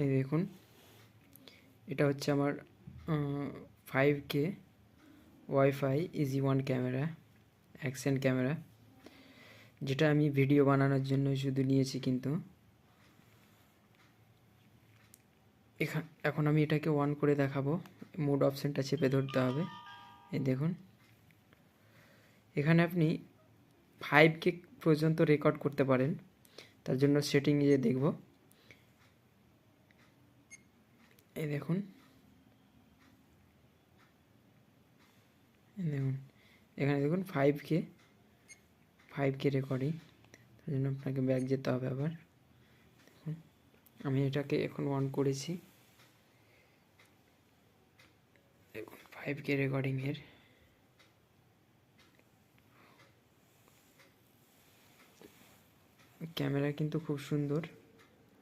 এই দেখুন, এটা হচ্ছে আমার 5K wifi EZ1 camera, action camera, যেটা আমি ভিডিও বানানোর জন্য শুধু নিয়েছি। কিন্তু এখন আমি এটাকে অন করে দেখাবো। মোড অপশানটা চেপে ধরতে হবে। এই দেখুন, এখানে আপনি 5K পর্যন্ত রেকর্ড করতে পারেন। তার জন্য সেটিংয়ে দেখব। এই দেখুন, এখানে দেখুন 5K রেকর্ডিং। তার জন্য আপনাকে ব্যাক যেতে হবে আবার। দেখুন, আমি এটাকে এখন অন করেছি। দেখুন 5K রেকর্ডিংয়ের ক্যামেরা কিন্তু খুব সুন্দর।